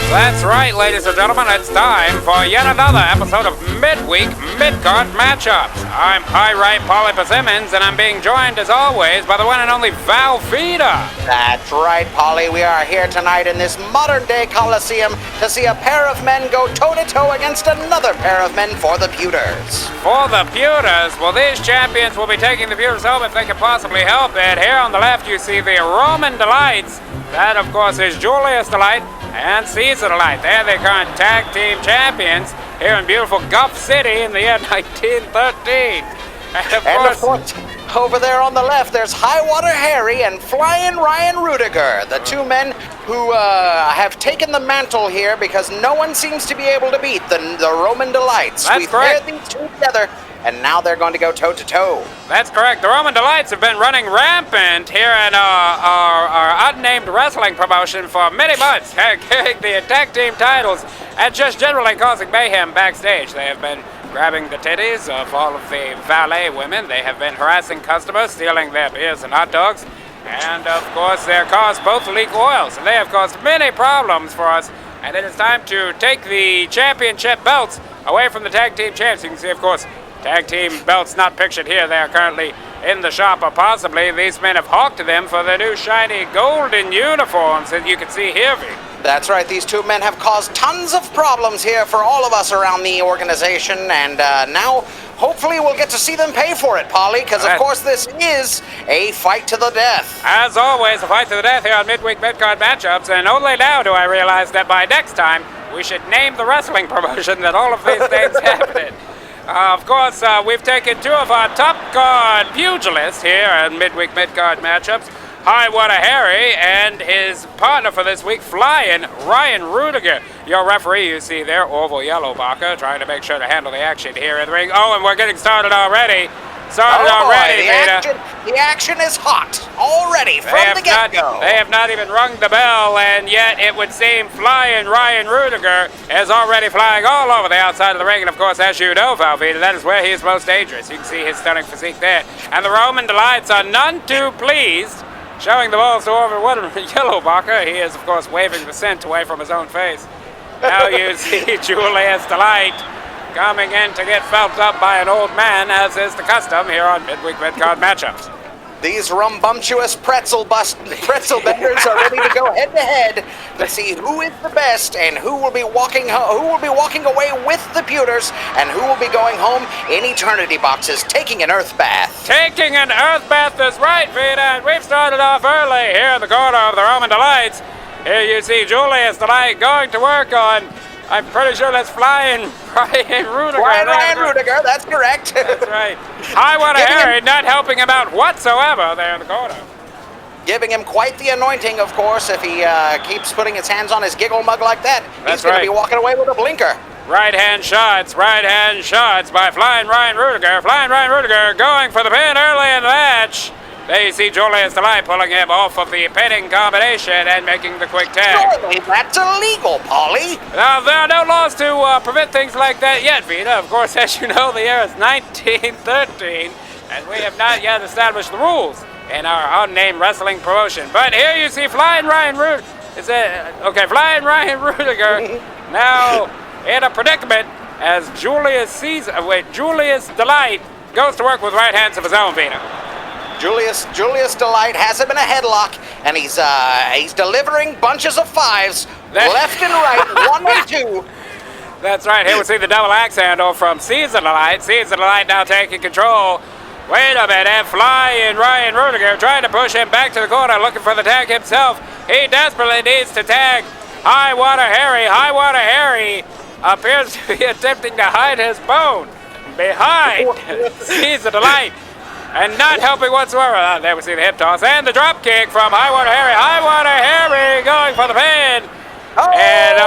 That's right, ladies and gentlemen, it's time for yet another episode of Midweek Midcard Matchups. I'm Pyrite Polly Persimmons, and I'm being joined, as always, by the one and only Val Feeder. That's right, Polly. We are here tonight in this modern-day Coliseum to see a pair of men go toe-to-toe against another pair of men for the pewters. For the pewters, well, these champions will be taking the pewters home if they can possibly help it. Here on the left, you see the Roman Delights. That, of course, is Julius Delight and Caesar Delight. They're the current tag team champions here in beautiful Guff City in the year 1913. And of course, over there on the left, there's Highwater Harry and Flyin Rutiger, the two men who have taken the mantle here because no one seems to be able to beat the Roman Delights. That's We've correct. paired these two together, and now they're going to go toe-to-toe. That's correct. The Roman Delights have been running rampant here in our unnamed wrestling promotion for many months, carrying the tag team titles and just generally causing mayhem backstage. They have been grabbing the titties of all of the valet women. They have been harassing customers, stealing their beers and hot dogs. And, of course, their cars both leak oil, so they have caused many problems for us. And it is time to take the championship belts away from the tag team champs. You can see, of course, tag team belts not pictured here. They are currently in the shop, or possibly these men have hawked them for their new shiny golden uniforms that you can see here, V. That's right, these two men have caused tons of problems here for all of us around the organization, and now hopefully we'll get to see them pay for it, Polly, because of course this is a fight to the death. As always, a fight to the death here on Midweek Midcard Matchups, and only now do I realize that by next time we should name the wrestling promotion that all of these things happen in. Of course, we've taken two of our top card pugilists here at Midweek Midcard Matchups, Highwater Harry and his partner for this week, Flyin Rutiger. Your referee, you see there, Orville Yellowbacher, trying to make sure to handle the action here in the ring. Oh, and we're getting started already. The action is hot already from the get-go. They have not even rung the bell, and yet it would seem Flyin Rutiger is already flying all over the outside of the ring. And of course, as you know, Valvita, that is where he is most dangerous. You can see his stunning physique there. And the Roman Delights are none too pleased, showing the balls to Orville Yellowbacher. He is, of course, waving the scent away from his own face. Now you see Julius Delight coming in to get felt up by an old man, as is the custom here on Midweek Midcard Matchups. These rumbunctious pretzel benders are ready to go head-to-head to see who is the best and who will be walking away with the pewters and who will be going home in eternity boxes, taking an earth bath. Taking an earth bath is right, Vita, and we've started off early here in the corner of the Roman Delights. Here you see Julius Delight going to work on, I'm pretty sure that's Flyin Rutiger. Flyin Rutiger, that's correct. That's right. Highwater Harry not helping him out whatsoever there in the corner. Giving him quite the anointing, of course, if he keeps putting his hands on his giggle mug like that. That's He's going to be walking away with a blinker. Right-hand shots by Flyin Rutiger. Flyin Rutiger going for the pin early in the match. There you see Julius Delight pulling him off of the pinning combination and making the quick tag. Surely that's illegal, Polly. Now, there are no laws to prevent things like that yet, Vita. Of course, as you know, the year is 1913, and we have not yet established the rules in our unnamed wrestling promotion. But here you see Flyin Rutiger now in a predicament as Julius Delight goes to work with right hands of his own, Vita. Julius Delight has him in a headlock, and he's delivering bunches of fives left and right, 1 and 2. That's right. Here we see the double axe handle from Caesar Delight. Caesar Delight now taking control. Wait a minute, Flyin Rutiger trying to push him back to the corner, looking for the tag himself. He desperately needs to tag Highwater Harry. Highwater Harry appears to be attempting to hide his bone behind Caesar Delight. And not helping whatsoever. There we see the hip toss and the drop kick from Highwater Harry. Highwater Harry going for the pin. And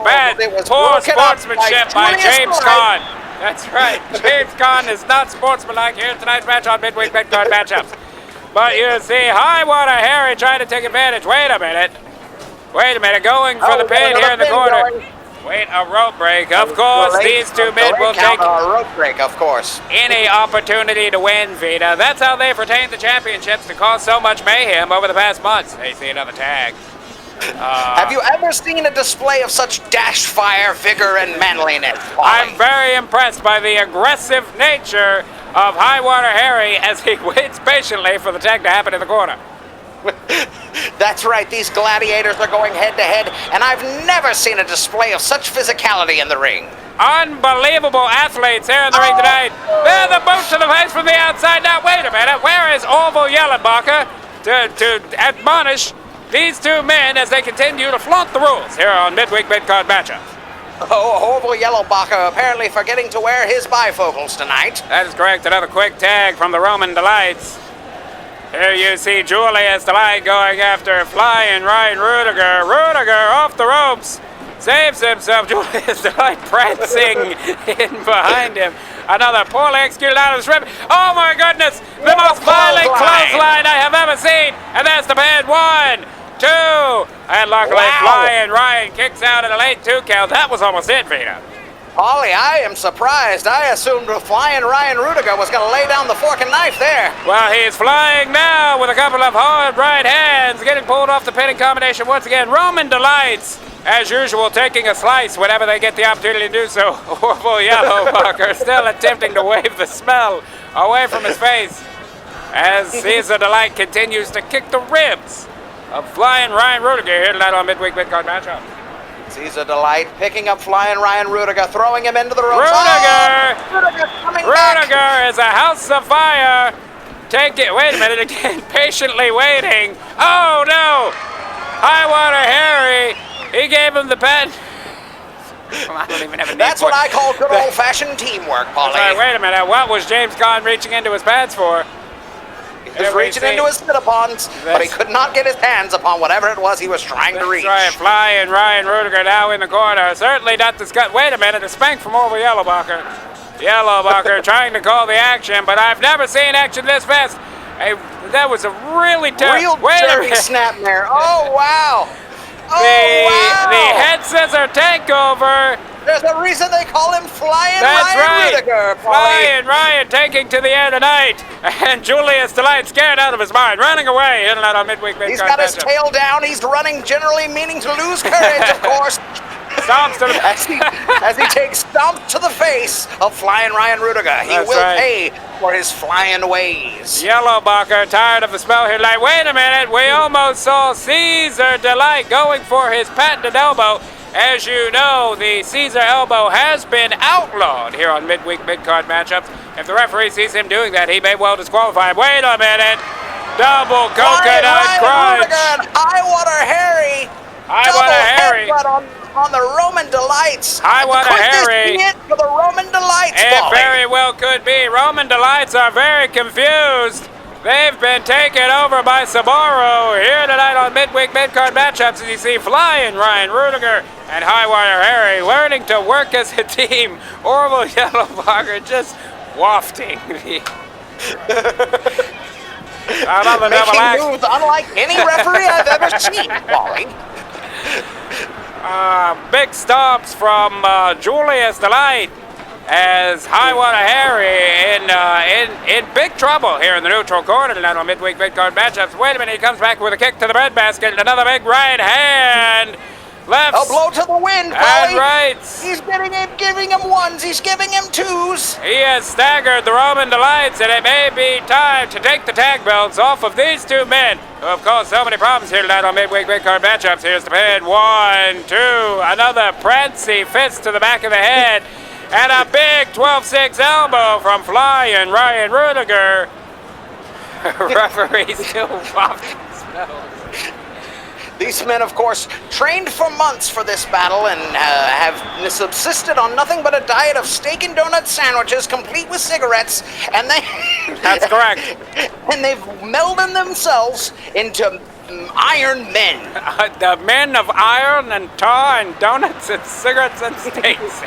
bad, poor sportsmanship by James Caan. That's right. James Caan is not sportsmanlike here in tonight's match on Midweek Midcard Matchups. But you see Highwater Harry trying to take advantage. Wait a minute, going for the pin here in the corner. Wait, a rope break. Of course, these two men will take a rope break, of course. Any opportunity to win, Vita. That's how they've retained the championships, to cause so much mayhem over the past months. They see another tag. Have you ever seen a display of such dash fire, vigor, and manliness, Paulie? I'm very impressed by the aggressive nature of Highwater Harry as he waits patiently for the tag to happen in the corner. That's right, these gladiators are going head-to-head, and I've never seen a display of such physicality in the ring. Unbelievable athletes here in the ring tonight. They're the boot to the face from the outside. Now, wait a minute. Where is Orville Yellenbacher to admonish these two men as they continue to flaunt the rules here on Midweek Midcard Matchups? Oh, Orville Yellenbacher apparently forgetting to wear his bifocals tonight. That is correct. Another quick tag from the Roman Delights. Here you see Julius Delight going after Flyin Ryan Rutiger. Rutiger off the ropes. Saves himself. Julius Delight prancing in behind him. Another poorly executed out of the strip. Oh my goodness! The most violent clothesline I have ever seen. And that's the pin. 1, 2. And luckily Flyin Ryan kicks out at a late 2 count. That was almost it, Vita. Paulie, I am surprised. I assumed Flyin Ryan Rutiger was going to lay down the fork and knife there. Well, he's flying now with a couple of hard right hands, getting pulled off the pinning combination once again. Roman Delights, as usual, taking a slice whenever they get the opportunity to do so. Orville Yellenbacher still attempting to wave the smell away from his face as Caesar Delight continues to kick the ribs of Flyin Ryan Rutiger here tonight on Midweek Midcard Matchup. Caesar Delight picking up Flyin Ryan Rutiger, throwing him into the ropes. Rutiger! Rutiger coming back! Rutiger is a house of fire. Take it. Wait a minute again. Patiently waiting. Oh no! Highwater Harry. He gave him the pen. I don't even have a name That's for what it. I call good old-fashioned teamwork, Paulie. Right, wait a minute. What was James Gunn reaching into his pads for? He was reaching into his sit-upons, but he could not get his hands upon whatever it was he was trying to reach. That's right. Flyin Ryan Rutiger now in the corner. Certainly not the Scott. Wait a minute. A spank from Orville Yellenbacher. Yellenbacher trying to call the action, but I've never seen action this fast. That was a really terrible. Real dirty snap there. Oh, wow. The head scissor takeover. There's a reason they call him Flyin That's Ryan right. Rutiger, Flyin Ryan taking to the air tonight. And Julius Delight scared out of his mind, running away. In and out on Midweek Midcard. He's got his tail down. He's running, generally meaning to lose courage, of course. Stomps to the as he takes stomp to the face of Flyin Ryan Rutiger. He will pay for his flying ways. Yellenbacher tired of the smell here. Like, wait a minute. We almost saw Caesar Delight going for his patented elbow. As you know, the Caesar elbow has been outlawed here on Midweek Midcard Matchups. If the referee sees him doing that, he may well disqualify him. Wait a minute. Double coconut crunch. Highwater Harry. Highwater Harry. On the Roman Delights. Highwater Harry. Could this be it for the Roman Delights, It Paulie? very well could be. Roman Delights are very confused. They've been taken over by Sabaro here tonight on Midweek Midcard Matchups. As you see, Flyin Ryan Rutiger and Highwater Harry learning to work as a team. Orville Yellenbacher just wafting the making moves unlike any referee I've ever seen, Paulie. Big stomps from Julius Delight as Highwater Harry in big trouble here in the neutral corner tonight on Midweek Midcard Matchups. Wait a minute, he comes back with a kick to the breadbasket. Another big right hand. Left. A blow to the wind, Paulie. And right. He's giving him ones. He's giving him twos. He has staggered the Roman Delights, and it may be time to take the tag belts off of these two men who have caused so many problems here tonight on Midweek Midcard Matchups. Here's the pin. 1, 2. Another prancy fist to the back of the head. And a big 12-6 elbow from Flyin Ryan Rutiger. Referee still wafting smells. These men, of course, trained for months for this battle and have subsisted on nothing but a diet of steak and donut sandwiches complete with cigarettes, and they... That's correct. And they've melded themselves into iron men. The men of iron and tar and donuts and cigarettes and steaks.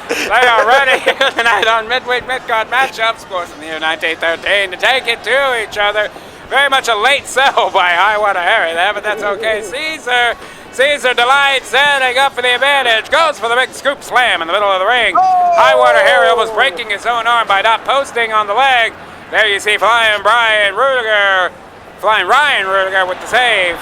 They are ready here tonight on Midweek Midcard Matchups, of course, in the year 1913, to take it to each other. Very much a late sell by Highwater Harry there, but that's okay. Caesar Delight setting up for the advantage. Goes for the big scoop slam in the middle of the ring. Oh! Highwater Harry almost breaking his own arm by not posting on the leg. There you see Flyin Ryan Rutiger with the save.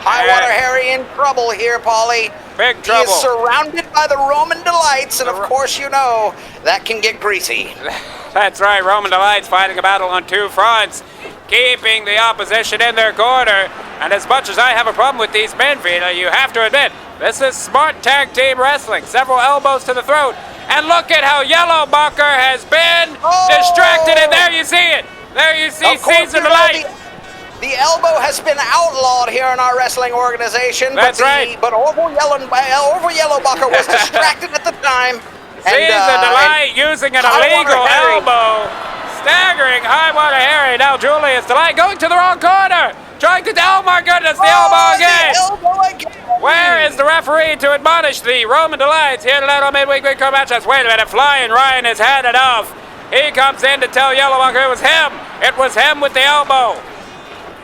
Highwater Harry in trouble here, Paulie. Big trouble. He is surrounded by the Roman Delights, and of course you know that can get greasy. That's right, Roman Delight's fighting a battle on two fronts, keeping the opposition in their corner. And as much as I have a problem with these men, Vita, you have to admit, this is smart tag team wrestling. Several elbows to the throat. And look at how Yellowbucker has been distracted, and there you see it. There you see Caesar Delight. The elbow has been outlawed here in our wrestling organization. That's right. But Orville Yellowbucker was distracted at the time. Caesar Delight using an illegal elbow, staggering Highwater Harry. Now Julius Delight going to the wrong corner. Trying to, oh my goodness, the elbow again. The elbow again. Where is the referee to admonish the Roman Delights here tonight on Midweek Midcard Matchups? Wait a minute, Flyin Ryan has had enough. He comes in to tell Yellowbucker it was him. It was him with the elbow.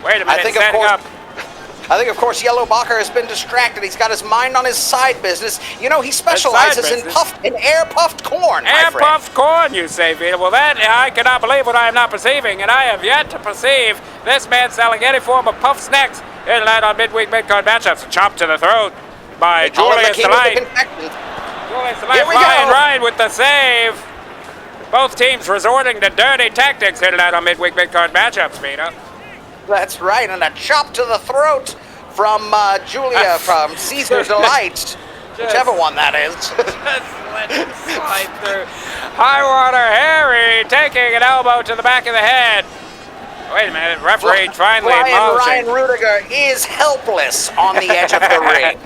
Wait a minute, standing up. I think, of course, Yellowbucker has been distracted. He's got his mind on his side business. You know, he specializes in air-puffed corn, Air-puffed corn, you say, Vita. Well, that, I cannot believe what I am not perceiving, and I have yet to perceive this man selling any form of puff snacks here tonight on Midweek Midcard Matchups. A chop to the throat by Julius Delight. Julius Delight flying right with the save. Both teams resorting to dirty tactics here tonight on Midweek Midcard Matchups, Vita. That's right, and a chop to the throat from from Caesar Delight, whichever one that is. Just let it slide through. Highwater Harry taking an elbow to the back of the head. Wait a minute, referee finally Ryan acknowledging. Rutiger is helpless on the edge of the ring.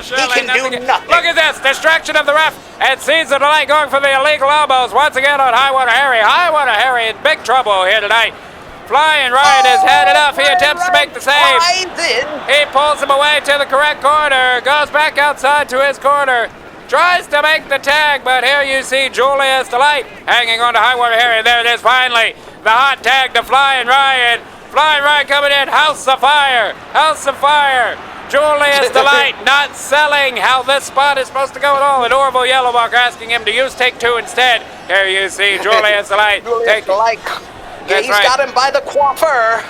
He can do nothing. Look at this, distraction of the ref, and Caesar Delight going for the illegal elbows once again on Highwater Harry. Highwater Harry in big trouble here tonight. Flyin Ryan has had enough. He attempts to make the save. He pulls him away to the correct corner, goes back outside to his corner, tries to make the tag, but here you see Julius Delight hanging on to Highwater Harry. There it is finally. The hot tag to Flyin Ryan. Flyin Ryan coming in. House of Fire. House of Fire. Julius Delight not selling how this spot is supposed to go at all. And Orville Yellowbucker asking him to use take two instead. Here you see Julius Delight. Yeah, he's got him by the coiffeur.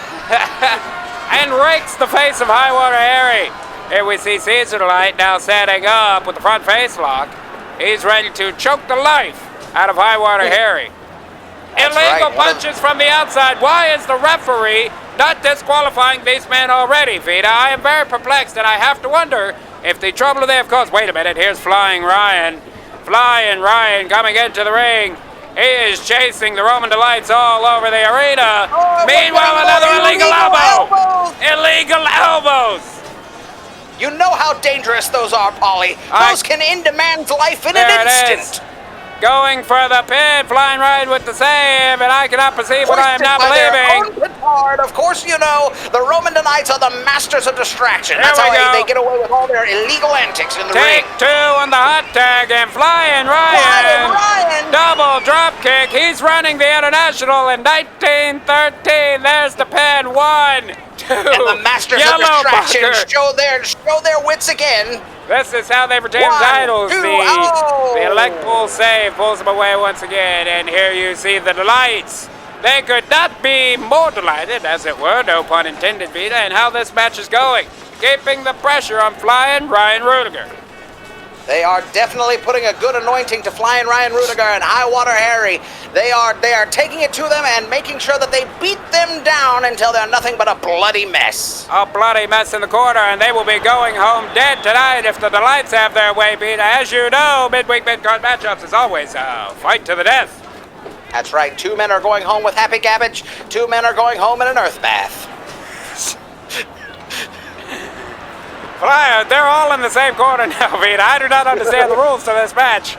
And rakes the face of Highwater Harry. Here we see Caesar Delight now setting up with the front face lock. He's ready to choke the life out of Highwater Harry. Illegal punches from the outside. Why is the referee not disqualifying these men already, Vita? I am very perplexed, and I have to wonder if the trouble they have caused. Wait a minute, here's Flyin Ryan. Flyin Ryan coming into the ring. He is chasing the Roman Delights all over the arena. Meanwhile, another illegal elbow. Illegal elbows. You know how dangerous those are, Polly. Those can end a man's life in an instant. Going for the pin, Flyin Ryan with the save, and I cannot perceive what I am not believing. Of course, you know, the Roman Delights are the masters of distraction. That's how they get away with all their illegal antics in the ring. Take two on the hot tag, and Flyin Ryan. Double drop kick. He's running the International in 1913. There's the pin. 1, 2. And the masters of distraction show their wits again. This is how they retain titles. The elect pull save pulls them away once again. And here you see the Delights. They could not be more delighted, as it were, no pun intended, Vita, and how this match is going. Keeping the pressure on Flyin Ryan Rutiger. They are definitely putting a good anointing to Flyin Ryan Rutiger and Highwater Harry. They are taking it to them and making sure that they beat them down until they're nothing but a bloody mess. A bloody mess in the corner, and they will be going home dead tonight if the Delights have their way, Peter. As you know, Midweek Midcard Matchups is always a fight to the death. That's right. 2 men are going home with happy cabbage. 2 men are going home in an earth bath. Flyin, they're all in the same corner now, Vita. I do not understand the rules to this match.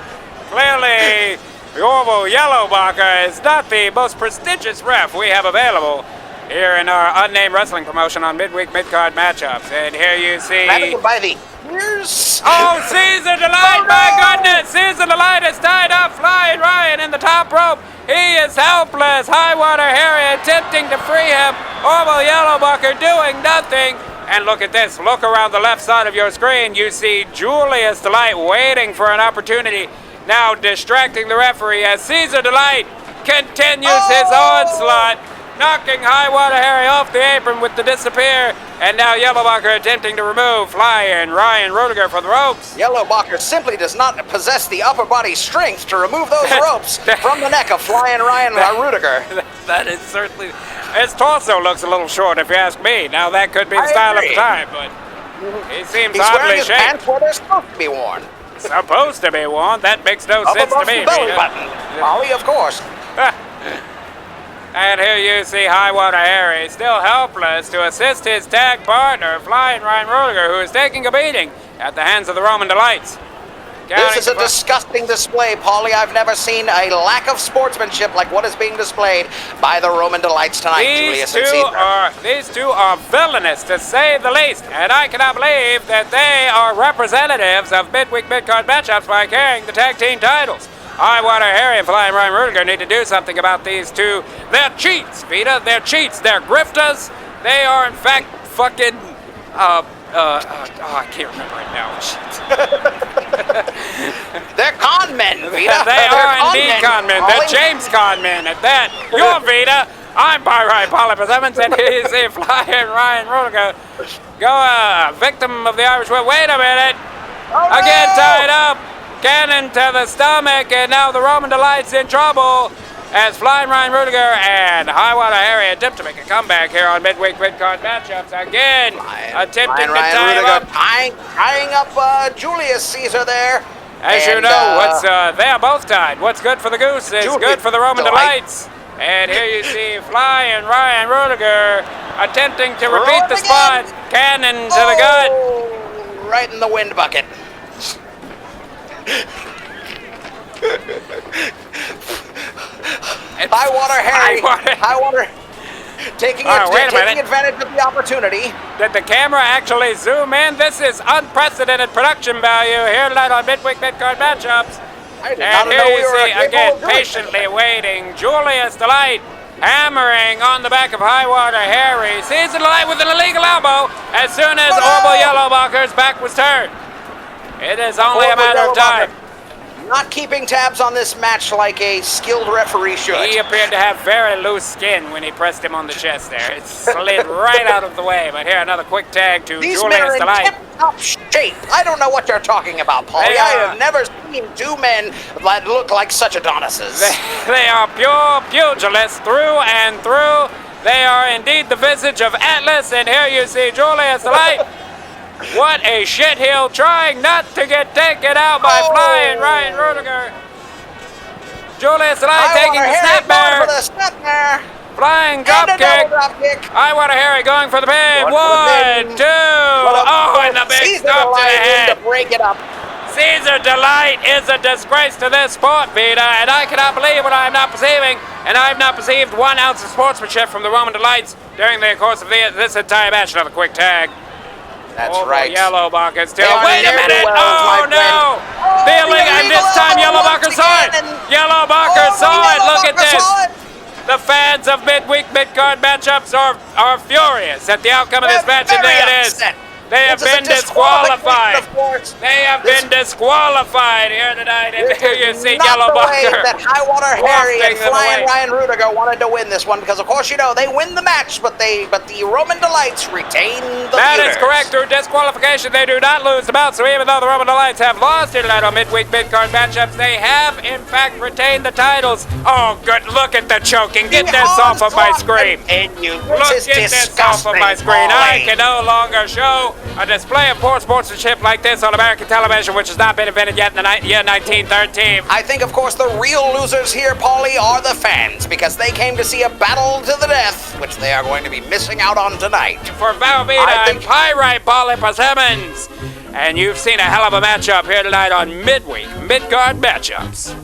Clearly, the Orville Yellowbucker is not the most prestigious ref we have available here in our unnamed wrestling promotion on Midweek Midcard Matchups. And here you see... by the ears. Oh, Caesar Delight, my goodness! Caesar Delight is tied up, Flyin Ryan in the top rope. He is helpless. Highwater Harry attempting to free him. Orville Yellowbucker doing nothing. And look at this. Look around the left side of your screen. You see Julius Delight waiting for an opportunity. Now distracting the referee as Caesar Delight continues his onslaught, knocking Highwater Harry off the apron with the disappear. And now Yellowbacher attempting to remove Flyin, Ryan, Rutiger from the ropes. Yellowbacher simply does not possess the upper body strength to remove those ropes from the neck of Flyin, Ryan, Rutiger. That is certainly... His torso looks a little short, if you ask me. Now, that could be the style of the time, but he seems He's oddly wearing his shaped. pants where they're supposed to be worn. Supposed to be worn? That makes no Up sense to above me. the belly Vita. button. Molly, of course. And here you see Highwater Harry, still helpless, to assist his tag partner, Flyin Ryan Rutiger, who is taking a beating at the hands of the Roman Delights. This is a disgusting display, Paulie. I've never seen a lack of sportsmanship like what is being displayed by the Roman Delights tonight, Julius and Caesar. These two are villainous, to say the least, and I cannot believe that they are representatives of Midweek Midcard Matchups by carrying the tag team titles. Highwater Harry and Flyin Ryan Rutiger need to do something about these two. They're cheats, Vita. They're cheats. They're grifters. They are, in fact, fucking... I can't remember it now. Shit. They're con men, Vita. They are indeed con men. They're James con men at that. You're Vita. I'm Pyrite Polypus Evans, and he's a Flyin Ryan Rutiger. Victim of the Irish Whip. Wait a minute. Again tied up. Cannon to the stomach, and now the Roman Delight's in trouble as Flyin Ryan Rutiger and Highwater Harry attempt to make a comeback here on Midweek Midcard Matchups. Again, attempting to tie him up. Tying up Julius Caesar there. As you know, they are both tied. What's good for the goose is good for the Roman Delights. And here you see Flyin Ryan Rutiger attempting to repeat the spot. Cannon to the gut. Right in the wind bucket. Highwater Harry. Highwater taking advantage of the opportunity. Did the camera actually zoom in? This is unprecedented production value here tonight on Midweek Midcard Matchups. And here you see, again, patiently waiting, Julius Delight hammering on the back of Highwater Harry. Caesar Delight with an illegal elbow as soon as Orville Yellowbacher's back was turned. It is only a matter of time. Not keeping tabs on this match like a skilled referee should. He appeared to have very loose skin when he pressed him on the chest there. It slid right out of the way. But here, another quick tag to Julius Delight. These men are in tip-top shape. I don't know what you're talking about, Paulie. I have never seen two men that look like such Adonises. They are pure pugilists through and through. They are indeed the visage of Atlas. And here you see Julius Delight. What a shitheel, trying not to get taken out by Flyin Ryan Rutiger. Julius Delight taking the snapmare. Flying dropkick. Highwater Harry going for the pin. 1, 2. Oh, and the big stop to the head. To break it up. Caesar Delight is a disgrace to this sport, Vita, and I cannot believe what I am not perceiving. And I have not perceived 1 ounce of sportsmanship from the Roman Delights during the course of this entire match. Another quick tag. That's right. Yellowbacher still. Wait a minute! Oh no! And this time Yellowbacher saw it. Yellowbacher saw it. Look at this. The fans of Midweek Midcard Matchups are furious at the outcome of this match, and there it is. They have been disqualified. They have been disqualified here tonight. And here you see Yellowbacher. That Highwater Harry and Flyin Ryan Rutiger wanted to win this one because, of course, you know they win the match, but the Roman Delights retain the. That is correct. Through disqualification, they do not lose the bout. So even though the Roman Delights have lost here tonight on Midweek Midcard Matchups, they have in fact retained the titles. Oh, good! Look at the choking. Get this off of my screen. Look, get this off of my screen. I can no longer show a display of poor sportsmanship like this on American television, which has not been invented yet in the year 1913. I think, of course, the real losers here, Paulie, are the fans, because they came to see a battle to the death, which they are going to be missing out on tonight. For Valvita and Pyrite Polypus Emmons. And you've seen a hell of a matchup here tonight on Midweek Midcard Matchups.